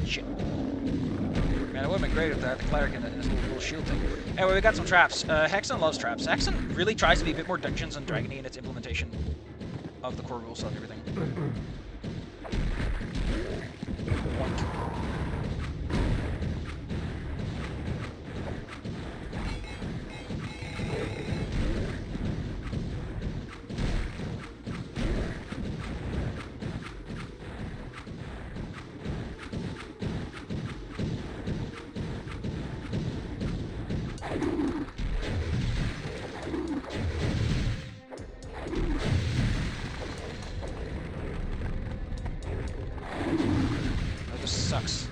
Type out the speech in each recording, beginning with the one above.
Shit. Man, it would have been great if they had the cleric in his little shield thing. Anyway, we got some traps. Hexen loves traps. Hexen really tries to be a bit more Dungeons and Dragony in its implementation of the core rule set and everything. Sucks.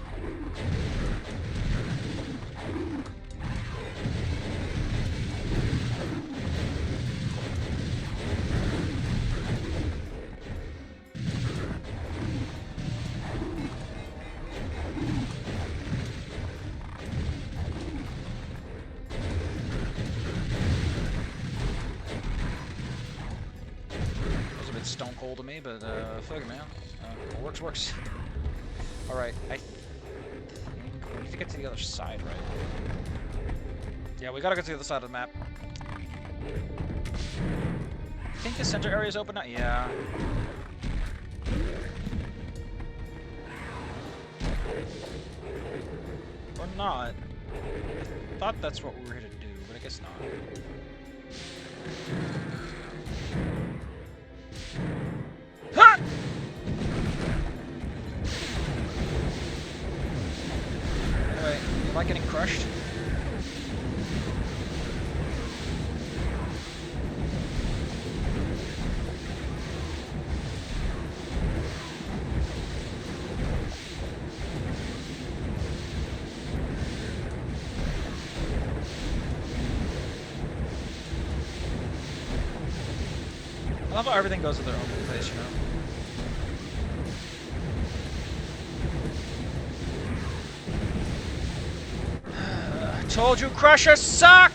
Was a bit stone cold to me, but fuck it, man. Works. Alright, I need to get to the other side, right? Yeah, we gotta get to the other side of the map. I think the center area is open now? Yeah. Or not. I thought that's what we were here to do, but I guess not. Ha! Anyway, am I getting crushed? I love how everything goes to their own place, you know? Told you crushers suck!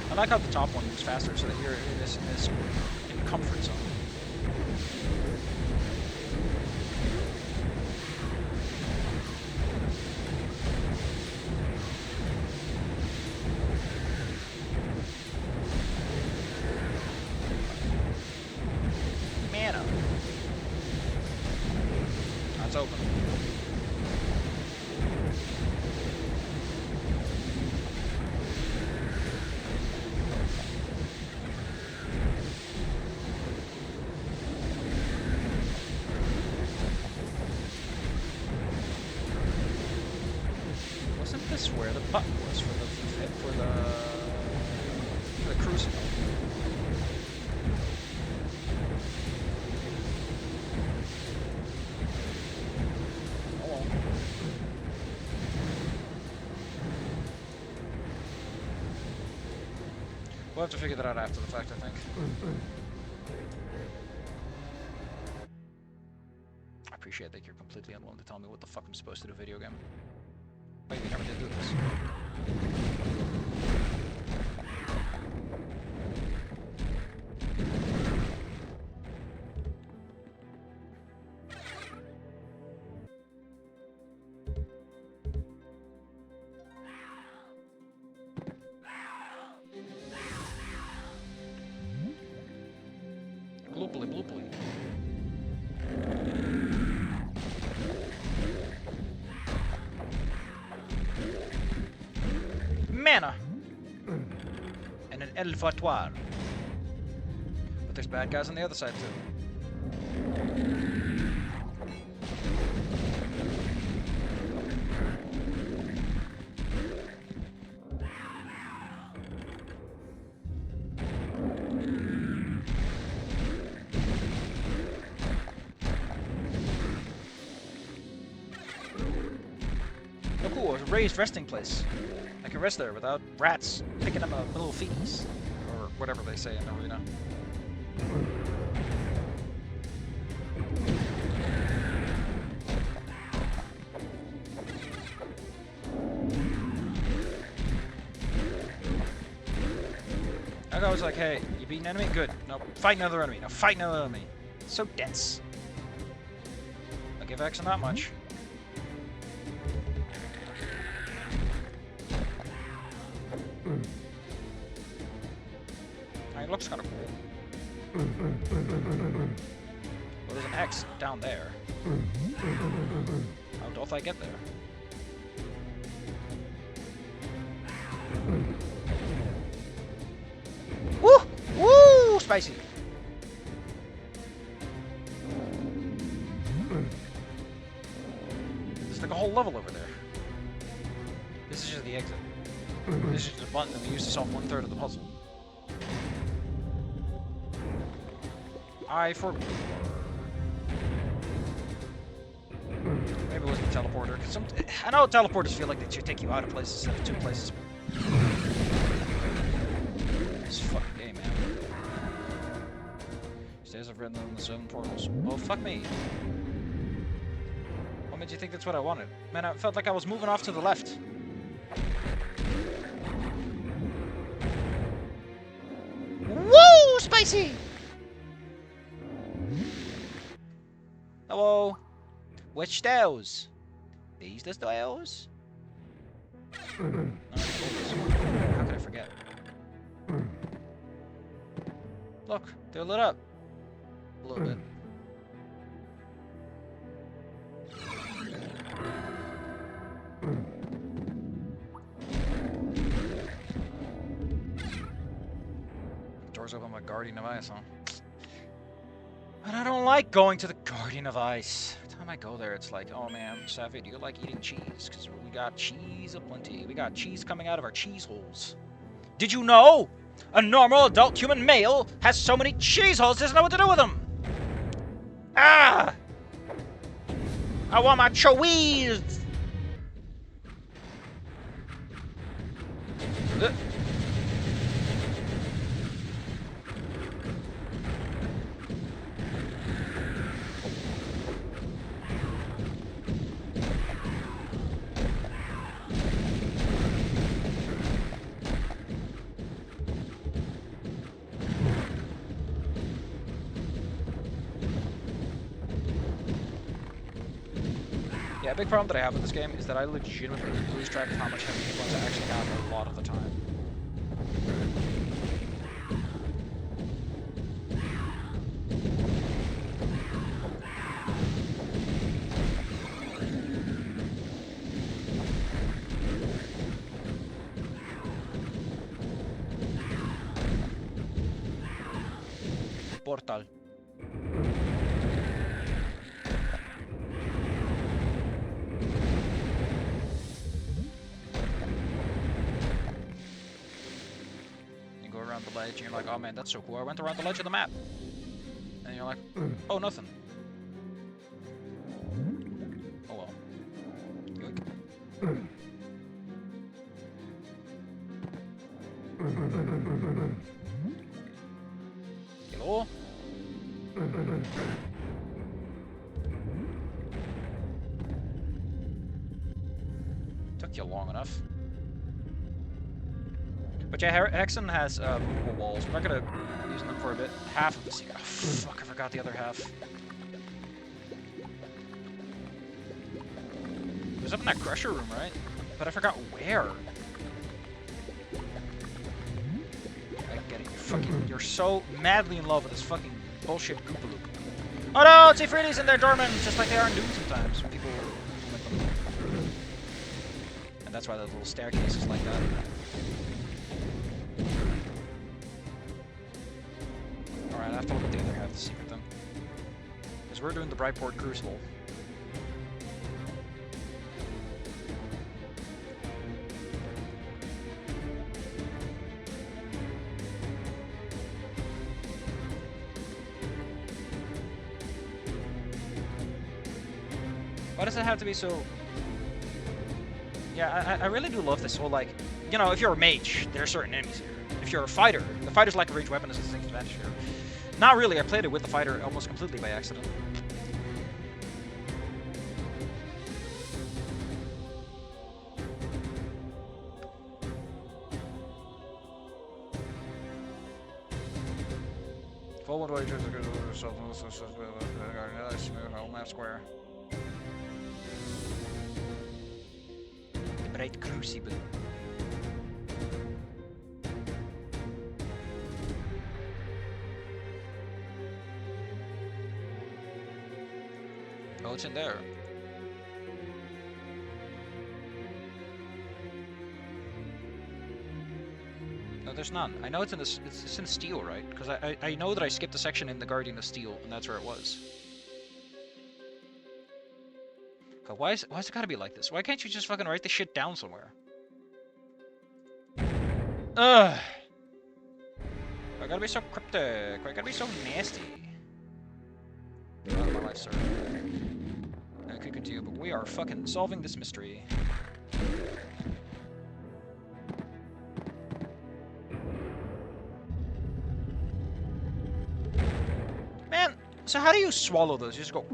I like how the top one moves faster so that you're in this comfort zone. That's open. Wasn't this where the button was for the crucible? We'll have to figure that out after the fact, I think. I appreciate that you're completely unwilling to tell me what the fuck I'm supposed to do video game. Wait, we never did do this. Bloopily bloopily. Mana! And an elevatoire. But there's bad guys on the other side too. Oh cool, a raised resting place. I can rest there without rats picking up my little feeties. Or whatever they say, I don't really know. I was like, hey, you beat an enemy? Good. No, fight another enemy. Now fight another enemy. It's so dense. I'll give Hexen that much. It looks kind of cool. Well, there's an X down there. How doth I get there? Woo! Woo! Spicy! There's like a whole level over there. This is just the exit. This is just a button that we use to solve 1/3 of the puzzle. Maybe it wasn't a teleporter. Cause I know teleporters feel like they should take you out of places instead of 2 places. This fucking game, man. Stairs I've written on the 7 portals. Oh, fuck me. What made you think that's what I wanted? Man, I felt like I was moving off to the left. Woo! Spicy! Hello? Which stairs? These the stairs? No, how could I forget? Look, they're lit up. A little bit. Doors open by Guardian of Ice, huh? But I don't like going to the Guardian of Ice. Every time I go there, it's like, oh man, Savvy, do you like eating cheese? Because we got cheese aplenty. We got cheese coming out of our cheese holes. Did you know? A normal adult human male has so many cheese holes, doesn't know what to do with them. Ah! I want my cheese! Yeah, a big problem that I have with this game is that I legitimately lose track of how much heavy hit points I actually have a lot of the time. Portal. The ledge and you're like, oh man, that's so cool. I went around the ledge of the map. And you're like, oh, nothing. Oh well. Yoink. Hello? Took you long enough. But yeah, Hexen has movable walls. We're not gonna be using them for a bit. Half of the secret. Oh, fuck, I forgot the other half. It was up in that crusher room, right? But I forgot where. I get it. You're so madly in love with this fucking bullshit Goopaloop. Oh no, it's Ifritis and they're dormant, just like they are in Doom sometimes when people implement them. And that's why the little staircase is like that. Alright, I have to look at the other half of the secret then. Because we're doing the Brightport Crucible. Why does it have to be so... Yeah, I really do love this whole, like, you know, if you're a mage, there are certain enemies here. If you're a fighter, the fighter's like a ranged weapon is a distinct advantage here. Not really, I played it with the fighter almost completely by accident. Forward way to the map square. Bright crucible. Oh, it's in there. No, there's none. I know it's in this. It's in steel, right? Because I know that I skipped a section in the Guardian of Steel, and that's where it was. God, why's it gotta be like this? Why can't you just fucking write the shit down somewhere? Ugh. Why gotta be so cryptic? Why gotta be so nasty? Get out of my life, sir. I could continue, but we are fucking solving this mystery. Man, so how do you swallow those? You just go.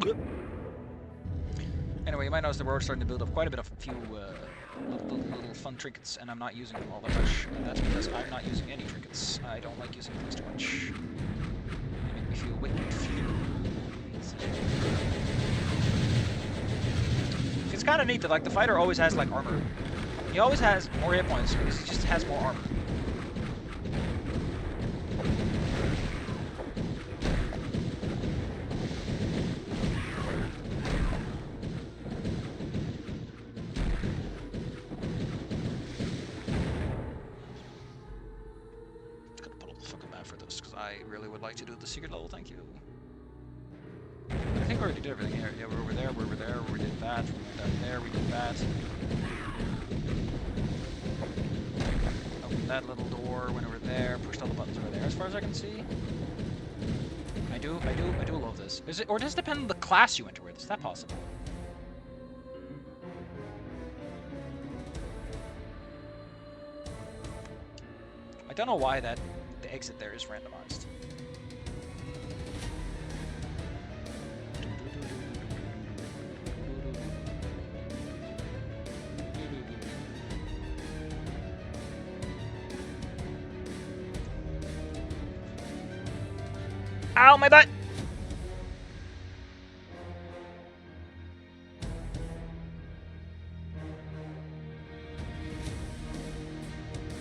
Anyway, you might notice the road's starting to build up quite a bit of a few little fun trinkets, and I'm not using them all that much. And that's because I'm not using any trinkets. I don't like using things too much. They make me feel wicked fear. It's kind of neat that like the fighter always has like armor. He always has more hit points because he just has more armor. I really would like to do the secret level, thank you. I think we already did everything here. Yeah, we're over there, we did that, we went down there, we did that. Opened that little door, went over there, pushed all the buttons over there, as far as I can see. I do love this. Is it, or does it depend on the class you enter with? Is that possible? I don't know why the exit there is randomized. Ow, my butt!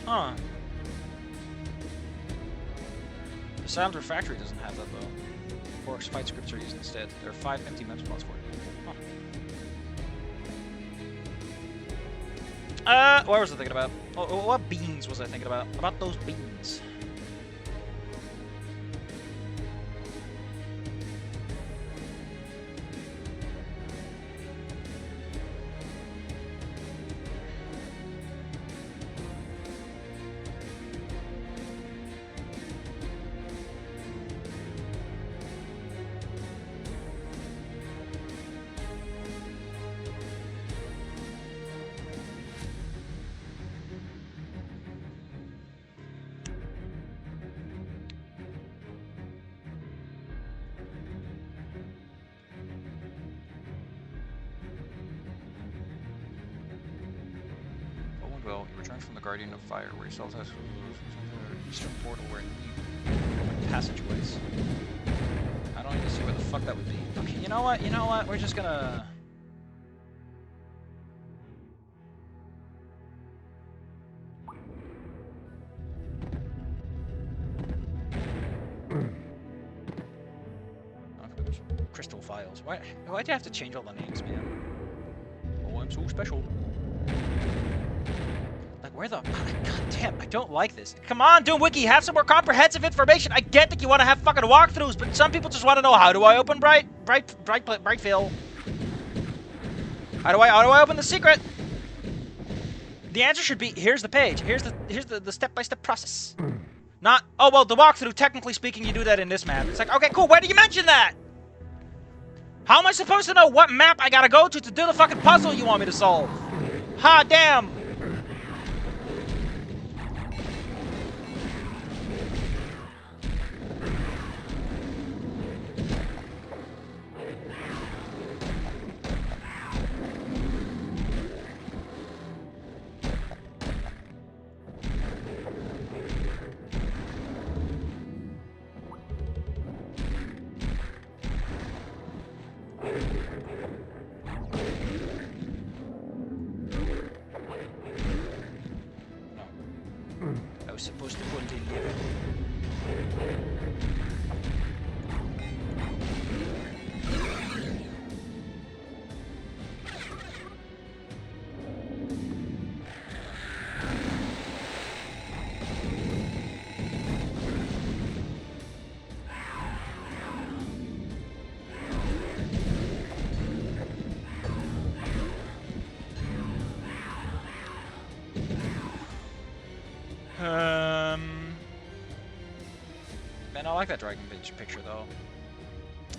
Huh. The Silent Refractory doesn't have that though. Or fight scripts are used instead. There are 5 empty map spots for it. Huh. What was I thinking about? Oh, what beans was I thinking about? About those beans. Well, you return from the Guardian of Fire, where you saw the eastern portal where you need passageways. I don't even see where the fuck that would be. Okay, you know what? You know what? We're just gonna... Crystal files. Why'd you have to change all the names, man? Oh, I'm so special. Like, where the... God damn, I don't like this. Come on, Doom Wiki, have some more comprehensive information. I get that you want to have fucking walkthroughs, but some people just want to know, how do I open Brightfield? How do I open the secret? The answer should be, here's the page. Here's the step-by-step process. Not, oh, well, the walkthrough, technically speaking, you do that in this map. It's like, okay, cool, why do you mention that? How am I supposed to know what map I gotta go to do the fucking puzzle you want me to solve? Ha, damn! supposed to pull the lever. Man, I like that Dragon Bitch picture though.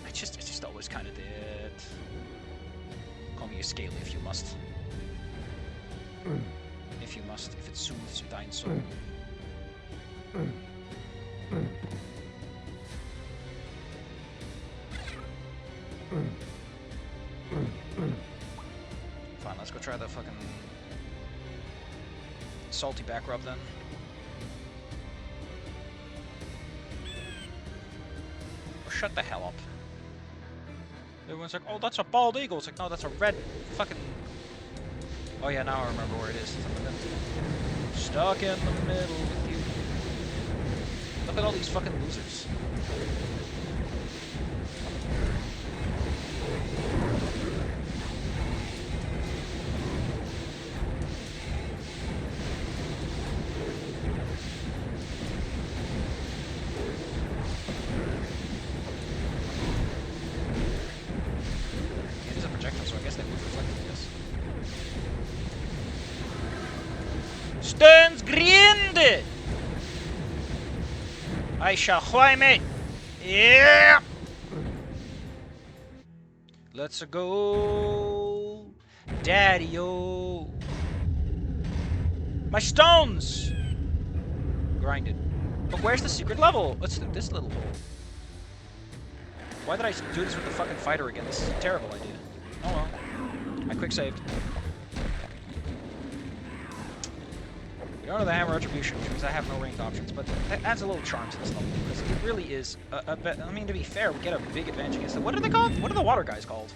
It's just always kind of dead. Call me a scaly if you must. If you must, if it soothes thine soul. Fine, let's go try the fucking salty back rub then. Shut the hell up. Everyone's like, oh, that's a bald eagle. It's like, no, that's a red fucking... Oh yeah, now I remember where it is. Stuck in the middle with you. Look at all these fucking losers. Stones grind! I shall climb it! Yeah! Let's go! Daddy-o! My stones! Grinded. But where's the secret level? Let's do this little hole. Why did I do this with the fucking fighter again? This is a terrible idea. Oh well. I quick saved. Go to the Hammer Retribution, which means I have no ranged options, but that adds a little charm to this level, because it really is a bit... I mean, to be fair, we get a big advantage against them. What are they called? What are the water guys called?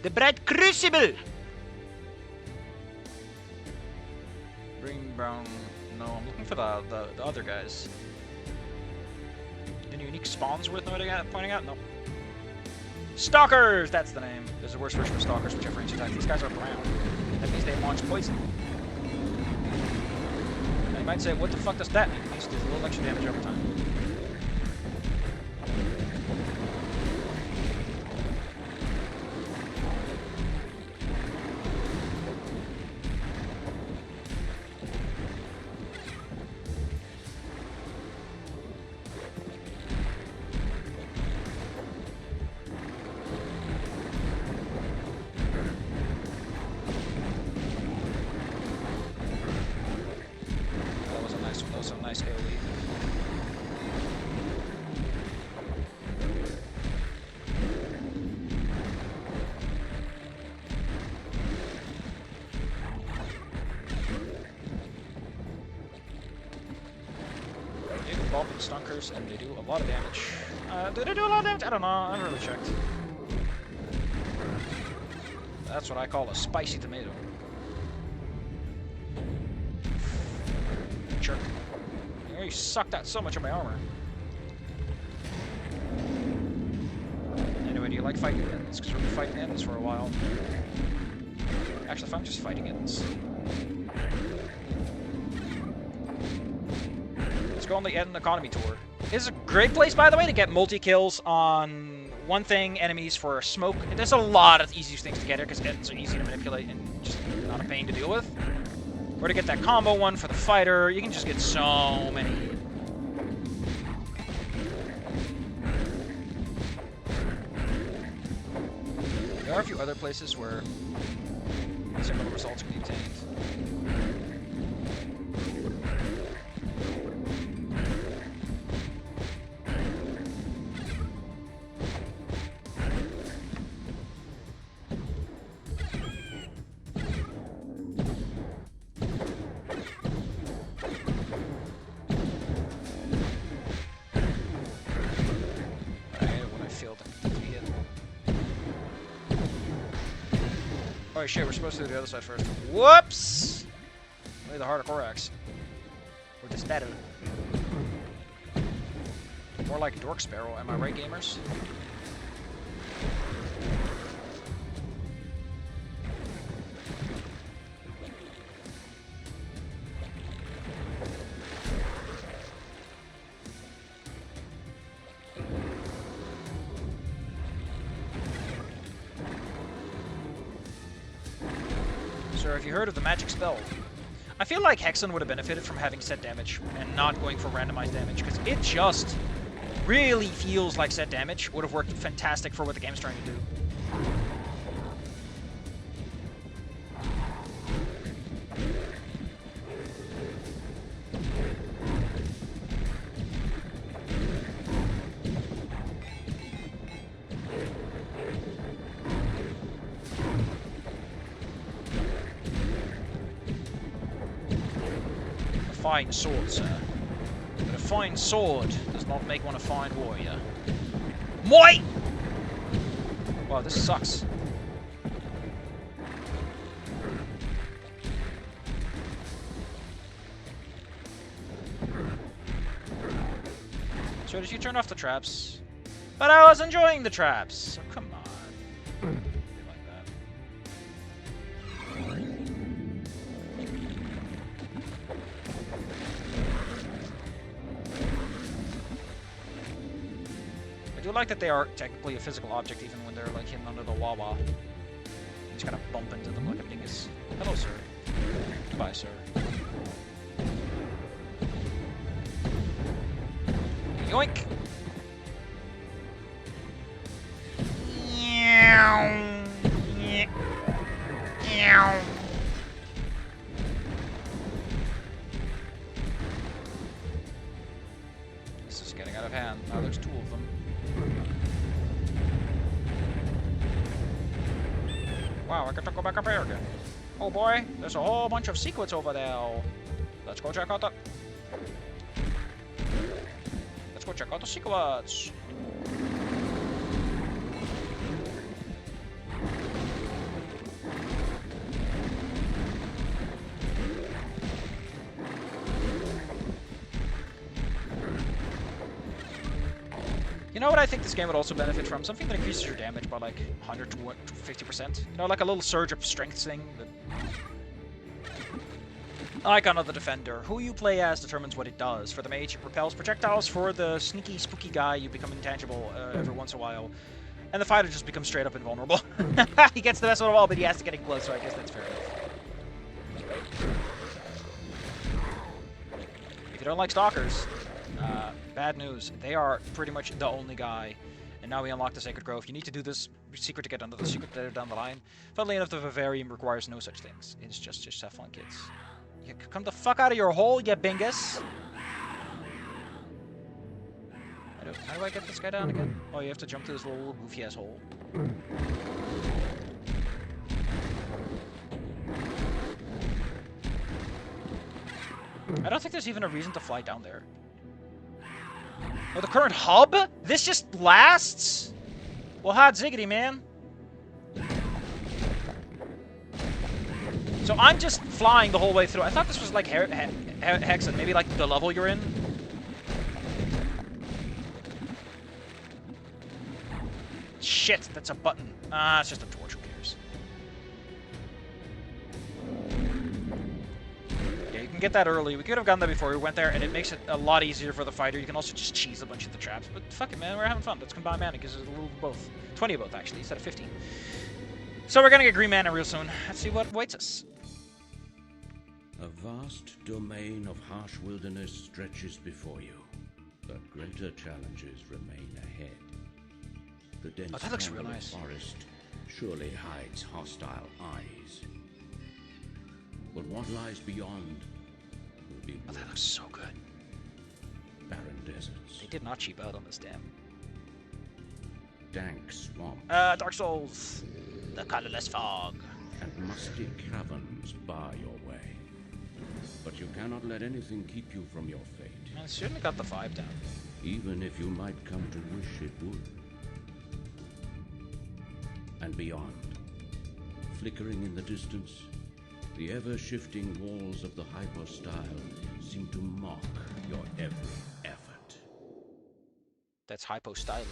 The Bread Crucible! Green, brown... No, I'm looking for the other guys. Any unique spawns worth pointing out? No. Stalkers! That's the name. There's a worse version of Stalkers, which have ranged attack. These guys are brown. That means they launch poison. You might say, what the fuck does that mean? It means there's a little extra damage over time. Nice AoE. They do bulk and stunkers, and they do a lot of damage. Do they do a lot of damage? I don't know. I haven't really checked. That's what I call a spicy tomato. Jerk. You sucked out so much of my armor. Anyway, do you like fighting ends? Because we're fighting ends for a while. Actually, if I'm just fighting ends. Let's go on the Eden Economy Tour. This is a great place, by the way, to get multi-kills on one thing, enemies for smoke. There's a lot of easy things to get here, because Edens are easy to manipulate and just not a pain to deal with. Or to get that combo one for the fighter. You can just get so many. There are a few other places where similar results can be obtained. Oh shit, we're supposed to do the other side first. Whoops! Play the Heart of Corax. Or disparu. More like Dork Sparrow, am I right, gamers? Sir, have you heard of the magic spell? I feel like Hexen would have benefited from having set damage and not going for randomized damage, because it just really feels like set damage would have worked fantastic for what the game's trying to do. Fine sword, sir. But a fine sword does not make one a fine warrior. Moi! Wow, this sucks. So did you turn off the traps? But I was enjoying the traps! Oh, come on. I do like that they are technically a physical object even when they're like hidden under the wah-wah. You just kind of bump into them like a dingus. Hello, sir. Goodbye, sir. Yoink! This is getting out of hand. Now there's two of them. Wow, I get to go back up here again. Oh boy, there's a whole bunch of secrets over there. Let's go check out the... Let's go check out the secrets. You know what I think this game would also benefit from? Something that increases your damage by like 100 to 50%. You know, like a little surge of strength thing. Icon of the Defender. Who you play as determines what it does. For the mage, it repels projectiles. For the sneaky, spooky guy, you become intangible every once in a while. And the fighter just becomes straight up invulnerable. He gets the best of it all, but he has to get in close, so I guess that's fair enough. If you don't like stalkers, bad news. They are pretty much the only guy. And now we unlock the Sacred Grove. You need to do this secret to get under the secret later down the line. Funnily enough, the Vivarium requires no such things. It's just have fun, kids. You come the fuck out of your hole, you bingus! How do I get this guy down again? Oh, you have to jump to this little goofy-ass hole. I don't think there's even a reason to fly down there. Oh, the current hub? This just lasts? Well, hot ziggity, man. So I'm just flying the whole way through. I thought this was like Hexen, maybe like the level you're in. Shit, that's a button. Ah, it's just a torch, who cares? Yeah, you can get that early. We could have gotten that before we went there, and it makes it a lot easier for the fighter. You can also just cheese a bunch of the traps. But fuck it, man, we're having fun. Let's combine mana, because there's a little of both. 20 of both, actually, instead of 15. So we're gonna get green mana real soon. Let's see what awaits us. A vast domain of harsh wilderness stretches before you, but greater challenges remain ahead. The dense that looks real tangle of nice. forest surely hides hostile eyes. But what lies beyond will be Oh, that looks so good. barren deserts, They did not cheap out on this, damn. dank swamps, Dark Souls. The colorless fog. and musty caverns bar your way. But you cannot let anything keep you from your fate, Man, shouldn't have got the 5 down. even if you might come to wish it would. And beyond, flickering in the distance, the ever-shifting walls of the hypostyle seem to mock your every effort. That's hypo-stylish.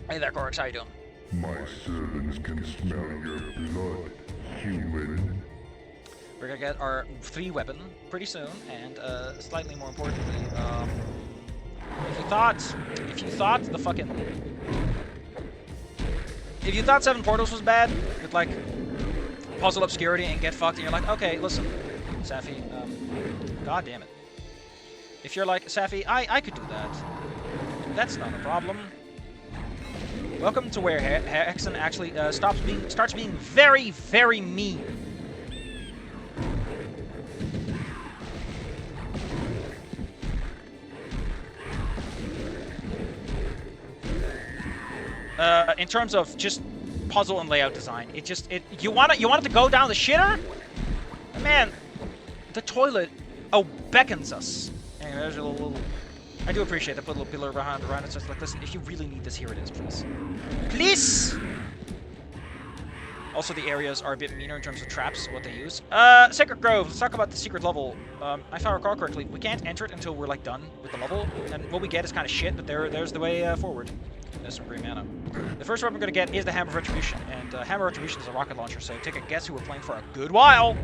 Hey there, Gorix, how you doing? My servants can smell your blood, human. We're gonna get our 3 weapon pretty soon, and slightly more importantly, if you thought the fucking, if you thought 7 Portals was bad, with like puzzle obscurity and get fucked, and you're like, okay, listen, Safi, god damn it. If you're like, Safi, I could do that. That's not a problem. Welcome to where Hexen actually starts being very, very mean. In terms of just puzzle and layout design, you want it to go down the shitter? Man, the toilet beckons us. Anyway, there's a little. I do appreciate they put a little pillar around it, so it's like, listen, if you really need this, here it is, please. Please! Also, the areas are a bit meaner in terms of traps, what they use. Sacred Grove, let's talk about the secret level. If I recall correctly, we can't enter it until we're, like, done with the level, and what we get is kind of shit, but there's the way forward. There's some green mana. The first weapon we're going to get is the Hammer of Retribution, and Hammer of Retribution is a rocket launcher, so take a guess who we're playing for a good while.